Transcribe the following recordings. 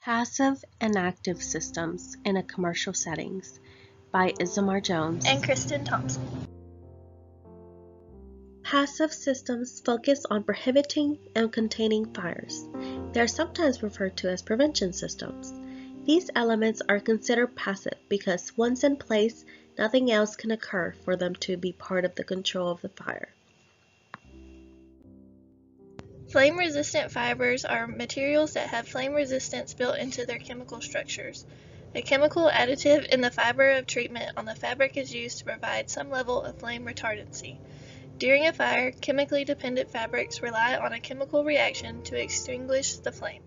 Passive and Active Systems in a Commercial Settings by Isamar Jones and Kristen Thompson. Passive systems focus on prohibiting and containing fires. They are sometimes referred to as prevention systems. These elements are considered passive because once in place, nothing else can occur for them to be part of the control of the fire. Flame-resistant fibers are materials that have flame resistance built into their chemical structures. A chemical additive in the fiber of treatment on the fabric is used to provide some level of flame retardancy. During a fire, chemically dependent fabrics rely on a chemical reaction to extinguish the flame.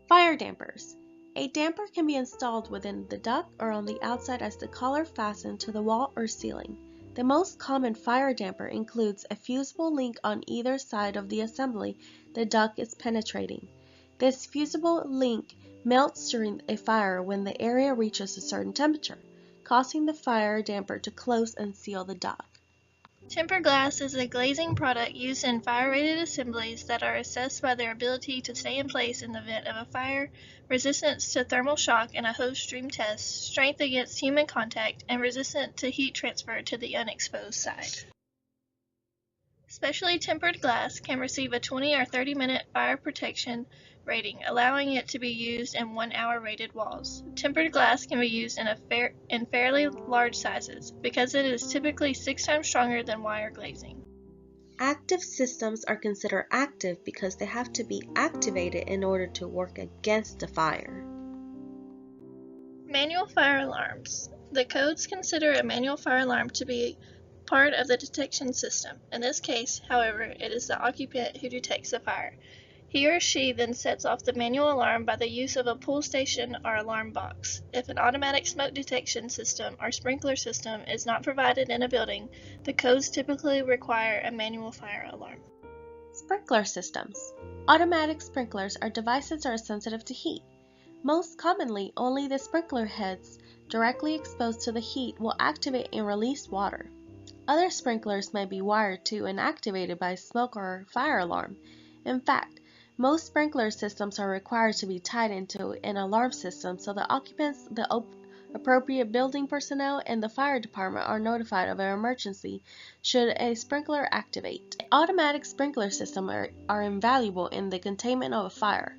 Fire dampers. A damper can be installed within the duct or on the outside as the collar fastened to the wall or ceiling. The most common fire damper includes a fusible link on either side of the assembly the duct is penetrating. This fusible link melts during a fire when the area reaches a certain temperature, causing the fire damper to close and seal the duct. Tempered glass is a glazing product used in fire-rated assemblies that are assessed by their ability to stay in place in the event of a fire, resistance to thermal shock in a hose stream test, strength against human contact, and resistant to heat transfer to the unexposed side. Specially tempered glass can receive a 20 or 30-minute fire protection rating, allowing it to be used in 1-hour rated walls. Tempered glass can be used in fairly large sizes because it is typically 6 times stronger than wire glazing. Active systems are considered active because they have to be activated in order to work against a fire. Manual fire alarms. The codes consider a manual fire alarm to be part of the detection system. In this case, however, it is the occupant who detects the fire. He or she then sets off the manual alarm by the use of a pull station or alarm box. If an automatic smoke detection system or sprinkler system is not provided in a building, the codes typically require a manual fire alarm. Sprinkler systems. Automatic sprinklers are devices that are sensitive to heat. Most commonly, only the sprinkler heads directly exposed to the heat will activate and release water. Other sprinklers may be wired to and activated by a smoke or fire alarm. In fact, most sprinkler systems are required to be tied into an alarm system so the occupants, the appropriate building personnel, and the fire department are notified of an emergency should a sprinkler activate. Automatic sprinkler systems are invaluable in the containment of a fire.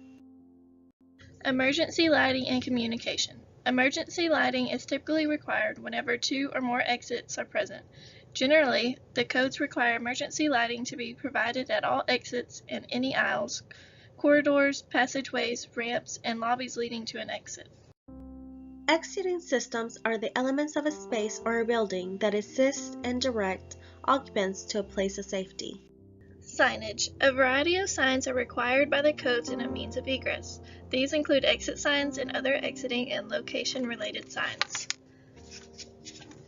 Emergency lighting and communication. Emergency lighting is typically required whenever 2 or more exits are present. Generally, the codes require emergency lighting to be provided at all exits and any aisles, corridors, passageways, ramps, and lobbies leading to an exit. Exiting systems are the elements of a space or a building that assist and direct occupants to a place of safety. Signage. A variety of signs are required by the codes in a means of egress. These include exit signs and other exiting and location-related signs.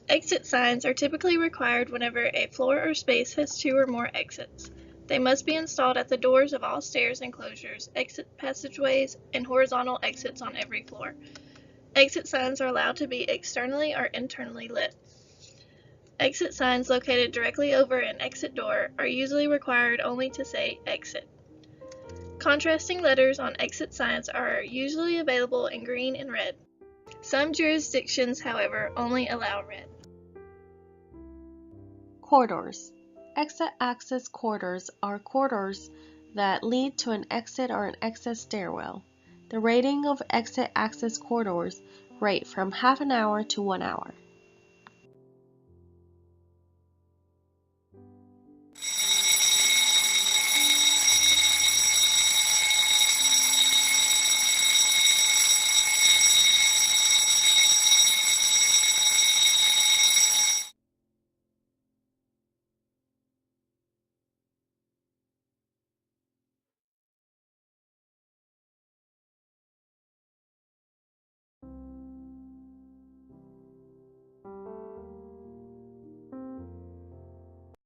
Exit signs are typically required whenever a floor or space has 2 or more exits. They must be installed at the doors of all stairs enclosures, exit passageways, and horizontal exits on every floor. Exit signs are allowed to be externally or internally lit. Exit signs located directly over an exit door are usually required only to say exit. Contrasting letters on exit signs are usually available in green and red. Some jurisdictions, however, only allow red. Corridors. Exit access corridors are corridors that lead to an exit or an exit stairwell. The rating of exit access corridors rate from half an hour to 1 hour.